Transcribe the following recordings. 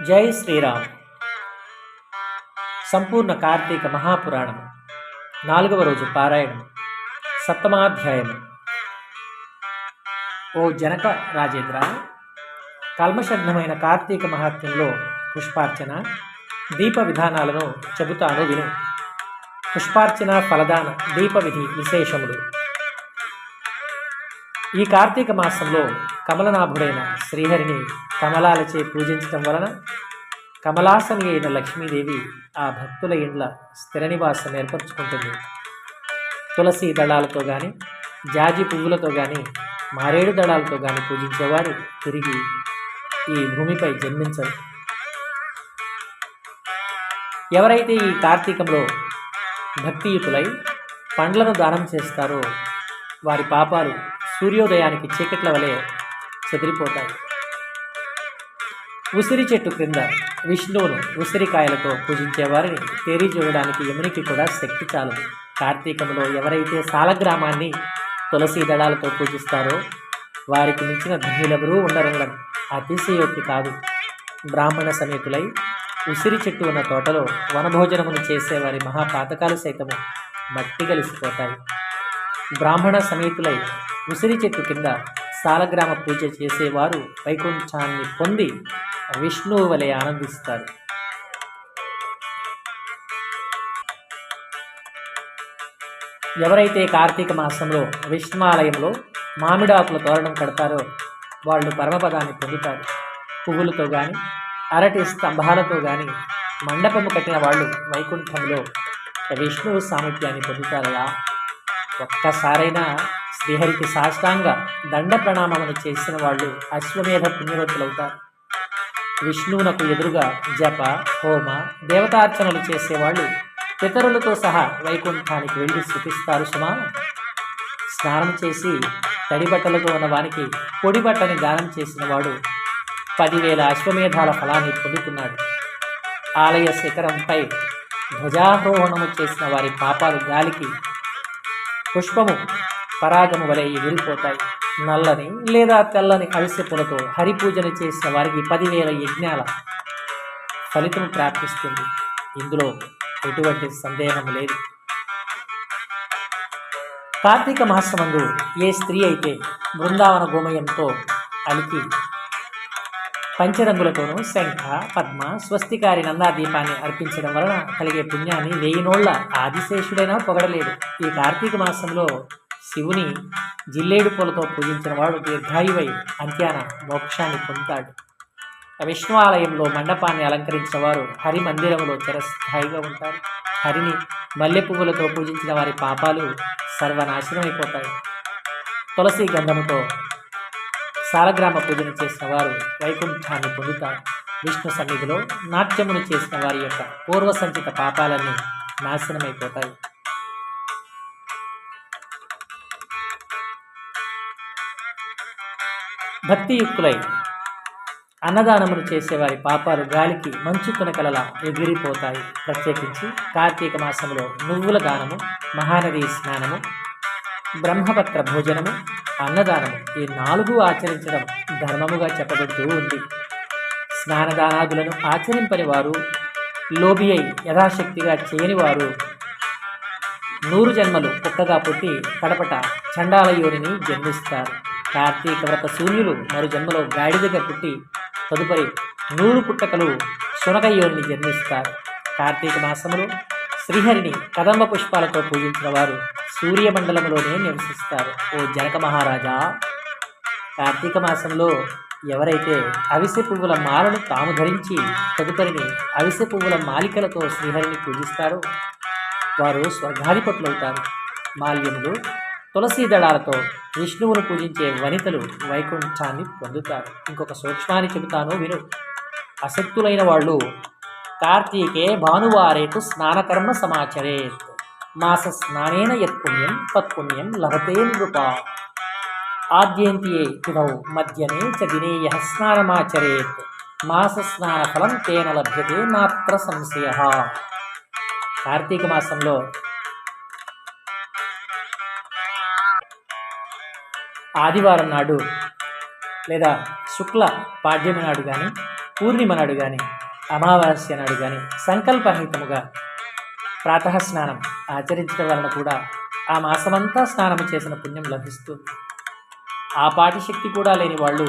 జై శ్రీరామ్. సంపూర్ణ కార్తీక మహాపురాణం 4వ రోజు పారాయణం. సప్తమాధ్యాయము. ఓ జనక రాజేంద్ర, కల్మషగ్నమైన కార్తీక మహాత్మ్యంలో పుష్పార్చన, దీప విధానాలను చెబుతాను విను. పుష్పార్చన, ఫలదాన, దీప విధి విశేషములు. ఈ కార్తీక మాసంలో కమలనాభుడైన శ్రీహరిని కమలాలచే పూజించటం వలన కమలాసని అయిన లక్ష్మీదేవి ఆ భక్తుల ఇండ్ల స్థిర నివాసం ఏర్పరచుకుంటుంది. తులసి దళాలతో కానీ, జాజి పువ్వులతో కానీ, మారేడు దళాలతో కానీ పూజించేవారు తిరిగి ఈ భూమిపై జన్మించరు. ఎవరైతే ఈ కార్తీకంలో భక్తియుతులై పండ్లను దానం చేస్తారో వారి పాపాలు సూర్యోదయానికి చీకట్ల వలె చెదిరిపోతాయి. ఉసిరి చెట్టు క్రింద విష్ణువును ఉసిరికాయలతో పూజించే వారిని తేరి చూడడానికి యమునికి కూడా శక్తి చాలదు. కార్తీకంలో ఎవరైతే సాలగ్రామాన్ని తులసి దళాలతో పూజిస్తారో వారికి మించిన ధన్యులెవరూ ఉండరనడం అతిశయోక్తి కాదు. బ్రాహ్మణ సమేతులై ఉసిరి చెట్టు ఉన్న తోటలో వనభోజనమును చేసేవారి మహాపాతకాలు సైతము మట్టి కలిసిపోతాయి. బ్రాహ్మణ సమేతులై ఉసిరి చెట్టు కింద సాలగ్రామ పూజ చేసేవారు వైకుంఠాన్ని పొంది విష్ణువు వలె ఆనందిస్తారు. ఎవరైతే కార్తీక మాసంలో విష్ణువాలయంలో మామిడాకుల తోరణం కడతారో వాళ్ళు పరమపదాన్ని పొందుతారు. పువ్వులతో కానీ, అరటి స్తంభాలతో కానీ మండపము కట్టిన వాళ్ళు వైకుంఠంలో విష్ణువు సామీప్యాన్ని పొందుతారయా. ఒక్కసారైనా శ్రీహరికి సాష్టాంగ దండ ప్రణామమును చేసిన వాళ్ళు అశ్వమేధ పుణ్యవతులవుతారు. విష్ణువునకు ఎదురుగా జప, హోమ, దేవతార్చనలు చేసేవాళ్ళు పితరులతో సహా వైకుంఠానికి వెళ్ళి స్థుతిస్తారు సుమా. స్నానం చేసి తడి బట్టలతో ఉన్న వానికి పొడి బట్టని దానం చేసిన వాడు 10,000 అశ్వమేధాల ఫలాన్ని పొందుతున్నాడు. ఆలయ శిఖరంపై ధ్వజారోహణము చేసిన వారి పాపాలు గాలికి పుష్పము పరాగము వలె ఎగిరిపోతాయి. నల్లని లేదా తెల్లని అవిసె పూలతో హరిపూజన చేసిన వారికి 10,000 యజ్ఞాల ఫలితం ప్రాప్తిస్తుంది. ఇందులో ఎటువంటి సందేహం లేదు. కార్తీక మాసమందు ఏ స్త్రీ అయితే బృందావన గోమయంతో అలికి పంచరంగులతోనూ శంఖ, పద్మ, స్వస్తికారి నందాదీపాన్ని అర్పించడం వలన కలిగే పుణ్యాన్ని 1000 నోళ్ల ఆదిశేషుడైనా పొగడలేడు. ఈ కార్తీక మాసంలో శివుని జిల్లేడు పూలతో పూజించిన వాడు దీర్ఘాయువై అంత్యాన మోక్షాన్ని పొందుతాడు. విష్ణు ఆలయంలో మండపాన్ని అలంకరించిన వారు హరి మందిరంలో చిరస్థాయిగా ఉంటారు. హరిని మల్లె పువ్వులతో పూజించిన వారి పాపాలు సర్వనాశనమైపోతాయి. తులసి గంధముతో సాలగ్రామ పూజన చేసిన వారు వైకుంఠాన్ని పొందుతారు. విష్ణు సన్నిధిలో నాట్యమును చేసిన వారి యొక్క పూర్వ సంచిత పాపాలన్నీ నాశనమైపోతాయి. భక్తియుక్తులై అన్నదానములు చేసేవారి పాపాలు గాలికి మంచు తునకలలా ఎగిరిపోతాయి. ప్రత్యేకించి కార్తీక మాసంలో నువ్వుల దానము, మహానది స్నానము, బ్రహ్మపత్ర భోజనము, అన్నదానము ఈ 4 ఆచరించడం ధర్మముగా చెప్పబడుతూ ఉంది. స్నానదానాదులను ఆచరింపని వారు, లోబి అయి యథాశక్తిగా చేయని వారు 100 జన్మలు కుక్కగా పుట్టి కడపట చండాల యోనిని జన్మిస్తారు. కార్తీక వ్రత శూన్యులు మరు జన్మలో గాడిదగా పుట్టి తదుపరి 100 పుట్టకలు శునక యోనిని జన్మిస్తారు. కార్తీక మాసములో శ్రీహరిని కదంబ పుష్పాలతో పూజించిన వారు సూర్యమండలంలోనే నివసిస్తారు. ఓ జనక మహారాజా, కార్తీక మాసంలో ఎవరైతే అవిసె పువ్వుల మాలను తాము ధరించి తదుపరిని అవిసె పువ్వుల మాలికలతో శ్రీహరిని పూజిస్తారో వారు స్వర్గాధిపతులవుతారు. మాల్యములు, తులసి దళాలతో విష్ణువును పూజించే వనితలు వైకుంఠాన్ని పొందుతారు. ఇంకొక సూక్ష్మాన్ని చెబుతాను విను. అసక్తులైన వాళ్ళు కార్తీకే భానువారేతు స్నానకర్మ సమాచరేత్ మాస స్నానేన యత్పుణ్యం తత్పుణ్యం లభతే నృప ఆద్యంతియే తిథౌ మధ్యమే చ దినే యః స్నానమాచరేత్ మాస స్నాన ఫలం తేన లభ్యతే నాత్ర సంశయః. కార్తీక మాసంలో ఆదివారం నాడు లేదా శుక్ల పాడ్యమి నాడు కానీ పూర్ణిమ నాడు కానీ అమావాస్య నాడు కానీ సంకల్పరహితముగా ప్రాతఃస్నానం ఆచరించడం వలన కూడా ఆ మాసమంతా స్నానం చేసిన పుణ్యం లభిస్తుంది. ఆ పాటి శక్తి కూడా లేని వాళ్ళు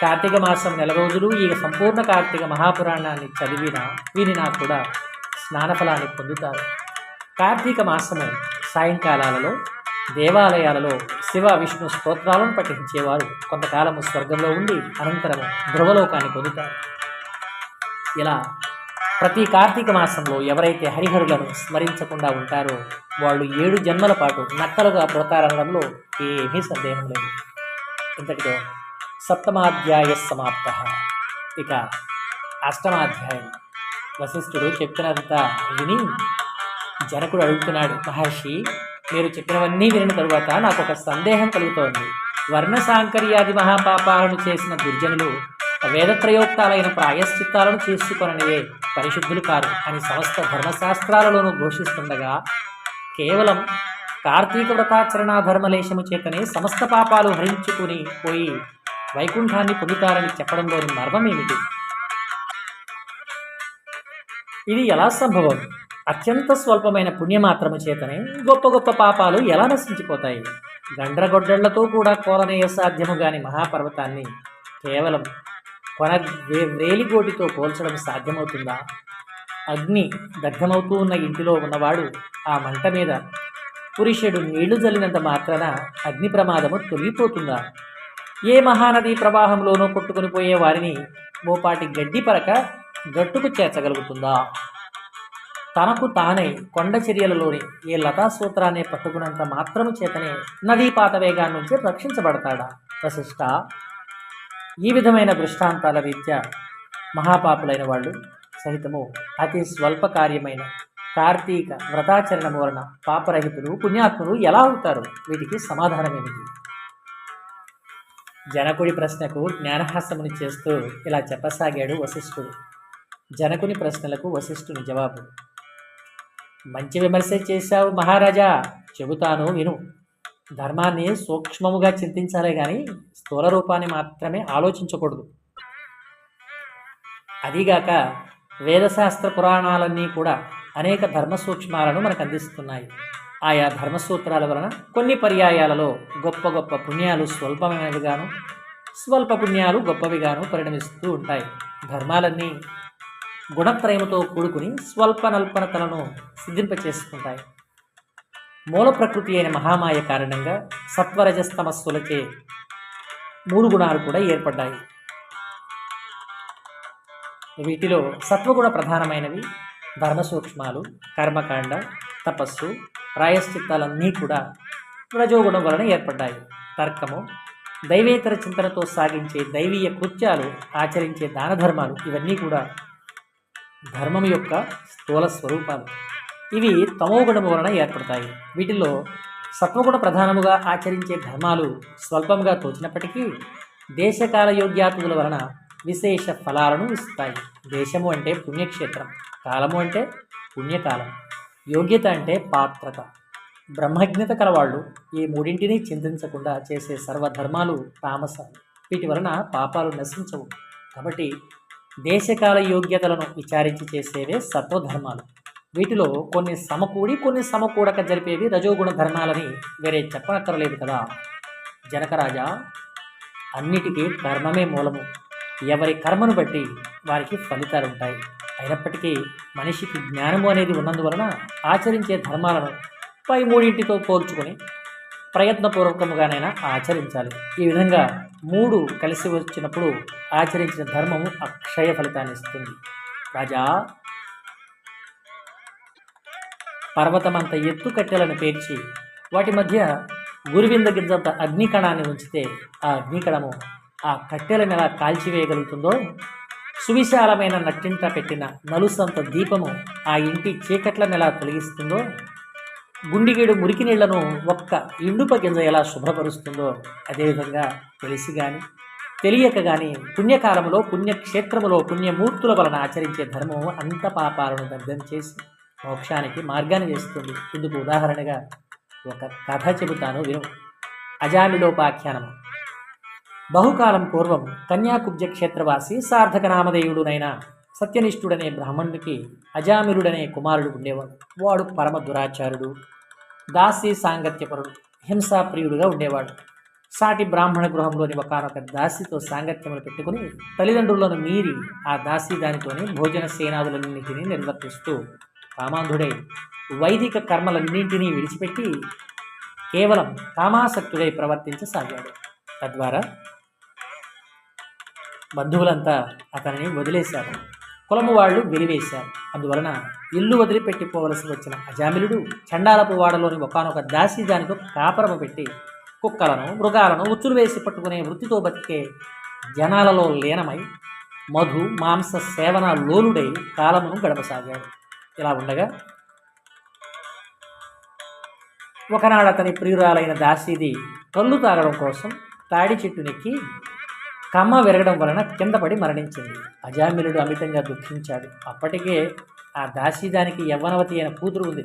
కార్తీక మాసం నెల రోజులు ఈ సంపూర్ణ కార్తీక మహాపురాణాన్ని వినినా కూడా స్నానఫలాన్ని పొందుతారు. కార్తీక మాసము సాయంకాలాలలో దేవాలయాలలో శివ విష్ణు స్తోత్రాలను పఠించేవారు కొంతకాలము స్వర్గంలో ఉండి అనంతరము ధ్రువలోకాన్ని పొందుతారు. ఇలా ప్రతి కార్తీక మాసంలో ఎవరైతే హరిహరులను స్మరించకుండా ఉంటారో వాళ్ళు 7 జన్మల పాటు నక్కలుగా పుడతారనడంలో ఏమీ సందేహం లేదు. ఇంతటితో సప్తమాధ్యాయ సమాప్త. ఇక అష్టమాధ్యాయం. వశిష్ఠుడు చెప్పినంతా విని జనకుడు అడుగుతున్నాడు, మహర్షి మీరు చెప్పినవన్నీ వినిన తరువాత నాకు ఒక సందేహం కలుగుతోంది. వర్ణ సాంకర్యాది మహాపాపాలను చేసిన దుర్జనులు వేదప్రయోక్తాలైన ప్రాయశ్చిత్తాలను చేసుకొననివే పరిశుద్ధులు కారు అని సమస్త ధర్మశాస్త్రాలలోనూ ఘోషిస్తుండగా కేవలం కార్తీక వ్రతాచరణ ధర్మలేశము చేతనే సమస్త పాపాలు హరించుకుని పోయి వైకుంఠాన్ని పొందుతారని చెప్పడంలోని మర్మం ఏమిటి? ఇది ఎలా సంభవం? అత్యంత స్వల్పమైన పుణ్యమాత్రము చేతనే గొప్ప గొప్ప పాపాలు ఎలా నశించిపోతాయి? గండ్రగొడ్డళ్లతో కూడా కోలనేయ సాధ్యము గాని మహాపర్వతాన్ని కేవలం వేలిగోటితో పోల్చడం సాధ్యమవుతుందా? అగ్ని దగ్ధమవుతూ ఉన్న ఇంటిలో ఉన్నవాడు ఆ మంట మీద పురుషుడు నీళ్లు జల్లినంత మాత్రాన అగ్ని ప్రమాదము తొలగిపోతుందా? ఏ మహానది ప్రవాహంలోనూ కొట్టుకుని పోయే వారిని మోపాటి గడ్డి పరక గట్టుకు చేర్చగలుగుతుందా? తనకు తానే కొండ చర్యలలోని ఏ లతాసూత్రాన్ని పట్టుకున్నంత మాత్రము చేతనే నదీపాత వేగాన్ని నుంచి రక్షించబడతాడా? వశిష్ఠ, ఈ విధమైన దృష్టాంతాల రీత్యా మహాపాపులైన వాళ్ళు సహితము అతి స్వల్ప కార్యమైన కార్తీక వ్రతాచరణము వలన పాపరహితులు పుణ్యాత్ములు ఎలా అవుతారు? వీటికి సమాధానం ఏమిటి? జనకుడి ప్రశ్నకు జ్ఞానహాసముని చేస్తూ ఇలా చెప్పసాగాడు వశిష్ఠుడు. జనకుని ప్రశ్నలకు వశిష్ఠుని జవాబు: మంచి విమర్శ చేశావు మహారాజా, చెబుతాను విను. ధర్మాన్ని సూక్ష్మముగా చింతించాలే కానీ స్థూల రూపాన్ని మాత్రమే ఆలోచించకూడదు. అదిగాక వేదశాస్త్ర పురాణాలన్నీ కూడా అనేక ధర్మ సూక్ష్మాలను మనకు అందిస్తున్నాయి. ఆయా ధర్మసూత్రాల వలన కొన్ని పర్యాయాలలో గొప్ప గొప్ప పుణ్యాలు స్వల్పమైనవిగాను, స్వల్ప పుణ్యాలు గొప్పవిగాను పరిణమిస్తూ ఉంటాయి. ధర్మాలన్నీ గుణత్రయముతో కూడుకుని స్వల్ప నల్పనతలను సిద్ధింపచేసుకుంటాయి. మూల ప్రకృతి అయిన మహామాయ కారణంగా సత్వరజస్తమస్సులచే 3 గుణాలు కూడా ఏర్పడ్డాయి. వీటిలో సత్వగుణ ప్రధానమైనవి ధర్మ సూక్ష్మాలు, కర్మకాండ, తపస్సు, ప్రాయశ్చిత్తాలన్నీ కూడా రజోగుణం వలన ఏర్పడ్డాయి. తర్కము, దైవేతర చింతనతో సాగించే దైవీయ కృత్యాలు, ఆచరించే దాన ధర్మాలు ఇవన్నీ కూడా ధర్మం యొక్క స్థూల స్వరూపాలు. ఇవి తమోగుణము వలన ఏర్పడతాయి. వీటిలో సత్వగుణ ప్రధానముగా ఆచరించే ధర్మాలు స్వల్పంగా తోచినప్పటికీ దేశకాల యోగ్యాతుల వలన విశేష ఫలాలను ఇస్తాయి. దేశము అంటే పుణ్యక్షేత్రం, కాలము అంటే పుణ్యకాలం, యోగ్యత అంటే పాత్రత. బ్రహ్మజ్ఞత కలవాళ్ళు ఈ మూడింటిని చింతించకుండా చేసే సర్వధర్మాలు తామసాలు. వీటి వలన పాపాలు నశించవు. కాబట్టి దేశకాల యోగ్యతలను విచారించి చేసేవే సత్వధర్మాలు. వీటిలో కొన్ని సమకూడి కొన్ని సమకూడక జరిపేవి రజోగుణ ధర్మాలని వేరే చెప్పనక్కర్లేదు కదా. జనకరాజా, అన్నిటికీ కర్మమే మూలము. ఎవరి కర్మను బట్టి వారికి ఫలితాలు ఉంటాయి. అయినప్పటికీ మనిషికి జ్ఞానము అనేది ఉన్నందువలన ఆచరించే ధర్మాలను పై మూడింటితో పోల్చుకొని ప్రయత్నపూర్వకముగానైనా ఆచరించాలి. ఈ విధంగా 3 కలిసి వచ్చినప్పుడు ఆచరించిన ధర్మము అక్షయ ఫలితాన్ని ఇస్తుంది. రాజా, పర్వతమంత ఎత్తు కట్టెలను పేర్చి వాటి మధ్య గురివింద గింజంత అగ్నికణాన్ని ఉంచితే ఆ అగ్నికణము ఆ కట్టెలను ఎలా కాల్చివేయగలుగుతుందో, సువిశాలమైన నట్టింట పెట్టిన నలుసంత దీపము ఆ ఇంటి చీకట్లను ఎలా తొలగిస్తుందో, గుండిగేడు మురికి నీళ్లను ఒక్క ఇండుప గింజ ఎలా శుభ్రపరుస్తుందో, అదేవిధంగా తెలిసి కానీ తెలియక కానీ పుణ్యకాలములో పుణ్యక్షేత్రములో పుణ్యమూర్తుల వలన ఆచరించే ధర్మము అంత పాపాలను దగ్ధం చేసి మోక్షానికి మార్గాన్ని చేస్తుంది. ఇందుకు ఉదాహరణగా ఒక కథ చెబుతాను విను. అజామిళోపాఖ్యానము. బహుకాలం పూర్వం కన్యాకుబ్జ క్షేత్రవాసి సార్థక నామధేయుడునైన సత్యనిష్ఠుడనే బ్రాహ్మణుడికి అజామిలుడనే కుమారుడు ఉండేవాడు. వాడు పరమ దురాచారుడు, దాసీ సాంగత్యపరుడు, హింసాప్రియుడుగా ఉండేవాడు. సాటి బ్రాహ్మణ గృహంలోని ఒకనొక దాసితో సాంగత్యములు పెట్టుకుని తల్లిదండ్రులను మీరి ఆ దాసి దానితోనే భోజన సేనాదులన్నింటినీ నిర్వర్తిస్తూ కామాంధుడై వైదిక కర్మలన్నింటినీ విడిచిపెట్టి కేవలం కామాసక్తుడై ప్రవర్తించసాగాడు. తద్వారా బంధువులంతా అతనిని వదిలేశారు, కులము వాళ్ళు వెలివేశారు. అందువలన ఇల్లు వదిలిపెట్టిపోవలసి వచ్చిన అజామిలుడు చండాలపు వాడలోని ఒకనొక దాసి దానితో కాపరము పెట్టి కుక్కలను మృగాలను ఉచ్చులు వేసి పట్టుకునే వృత్తితో బతికే జనాలలో లీనమై మధు మాంస సేవన లోలుడై కాలమును గడపసాగాడు. ఇలా ఉండగా ఒకనాడు అతని ప్రియురాలైన దాసీది కళ్ళు తాగడం కోసం తాడి చెట్టునెక్కి కమ్మ విరగడం వలన కింద పడి మరణించింది. అజామిలుడు అమితంగా దుఃఖించాడు. అప్పటికే ఆ దాసీదానికి యవ్వనవతి అయిన కూతురు ఉంది.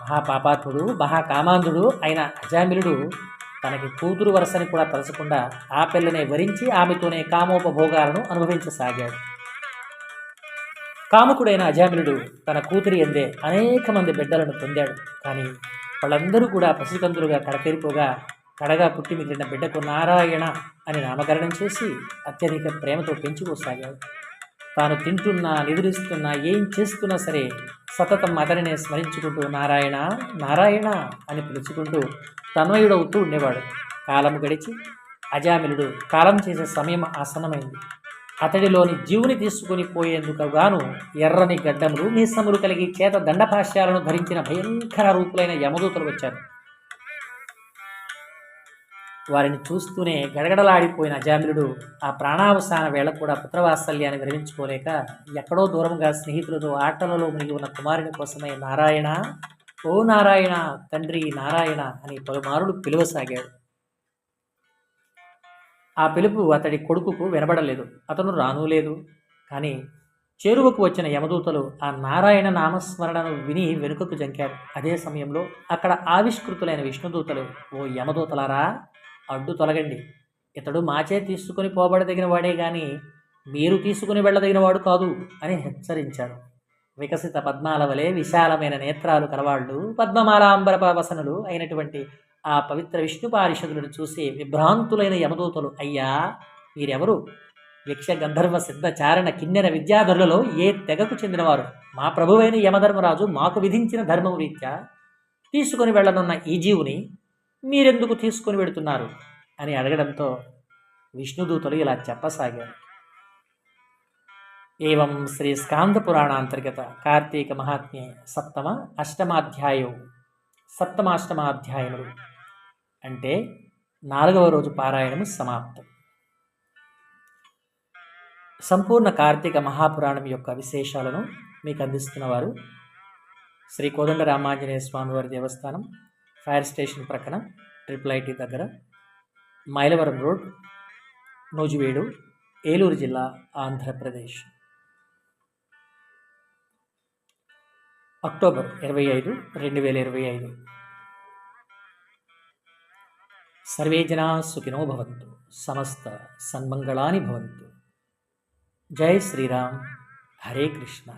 మహాపాపాత్ముడు మహాకామాంధుడు అయిన అజామిలుడు తనకి కూతురు వరసని కూడా తలచకుండా ఆ పిల్లనే వరించి ఆమెతోనే కామోపభోగాలను అనుభవించసాగాడు. కాముకుడైన అజామిలుడు తన కూతురి ఎందే అనేక మంది బిడ్డలను పొందాడు. కానీ వాళ్ళందరూ కూడా పసికందులుగా కడతేరిపోగా కడగా పుట్టి మిగిలిన బిడ్డకు నారాయణ అని నామకరణం చేసి అత్యధిక ప్రేమతో పెంచుకోసాగాడు. తాను తింటున్నా నిద్రిస్తున్నా ఏం చేస్తున్నా సరే సతతం అతనినే స్మరించుకుంటూ నారాయణ నారాయణ అని పిలుచుకుంటూ తన్మయుడవుతూ ఉండేవాడు. కాలము గడిచి అజామిలుడు కాలం చేసే సమయం ఆసన్నమైంది. అతడిలోని జీవుని తీసుకుని పోయేందుకు గాను ఎర్రని గడ్డములు మీసములు కలిగి చేత దండపాశ్యాలను ధరించిన భయంకర రూపులైన యమదూతలు వచ్చారు. వారిని చూస్తూనే గడగడలాడిపోయిన అజామిలుడు ఆ ప్రాణావసాన వేళ కూడా పుత్రవాత్సల్యాన్ని గ్రహించుకోలేక ఎక్కడో దూరంగా స్నేహితులతో ఆటలలో మునిగి ఉన్న కుమారుని కోసమై నారాయణ ఓ నారాయణ తండ్రి నారాయణ అని పలుమారులు పిలువసాగాడు. ఆ పిలుపు అతడి కొడుకుకు వినబడలేదు. అతను రానూ లేదు. కానీ చేరువకు వచ్చిన యమదూతలు ఆ నారాయణ నామస్మరణను విని వెనుకకు జంకారు. అదే సమయంలో అక్కడ ఆవిష్కృతులైన విష్ణుదూతలు ఓ యమదూతలారా అడ్డు తొలగండి, ఇతడు మాచే తీసుకుని పోబడదగిన వాడే గాని మీరు తీసుకుని వెళ్ళదగిన వాడు కాదు అని హెచ్చరించాడు. వికసిత పద్మాల వలె విశాలమైన నేత్రాలు కలవాళ్ళు పద్మమాలాంబరపవసనులు అయినటువంటి ఆ పవిత్ర విష్ణు పారిషదులను చూసి విభ్రాంతులైన యమదూతలు అయ్యా మీరెవరు? యక్ష గంధర్వ సిద్ధ చారణ కిన్నెర విద్యాధరులలో ఏ తెగకు చెందినవారు? మా ప్రభువైన యమధర్మరాజు మాకు విధించిన ధర్మం రీత్యా తీసుకుని వెళ్ళనున్న ఈ జీవుని మీరెందుకు తీసుకుని వెడుతున్నారు అని అడగడంతో విష్ణుదూతలు ఇలా చెప్పసాగారు. ఏవం శ్రీ స్కాంద పురాణాంతర్గత కార్తీక మహాత్మ్యే సప్తమాష్టమాధ్యాయములు అంటే 4వ రోజు పారాయణము సమాప్తం. సంపూర్ణ కార్తీక మహాపురాణం యొక్క విశేషాలను మీకు అందిస్తున్నవారు శ్రీ కోదండ రామాంజనేయ స్వామివారి దేవస్థానం, ఫైర్ స్టేషన్ ప్రక్కన IIIT దగ్గర, మైలవరం రోడ్, నూజివీడు, ఏలూరు జిల్లా, ఆంధ్రప్రదేశ్. అక్టోబర్ 25, 2025. సర్వే జనా సుఖినో భవంతు, సమస్త సన్మంగళాని భవంతు. జై శ్రీరామ్, హరే కృష్ణ.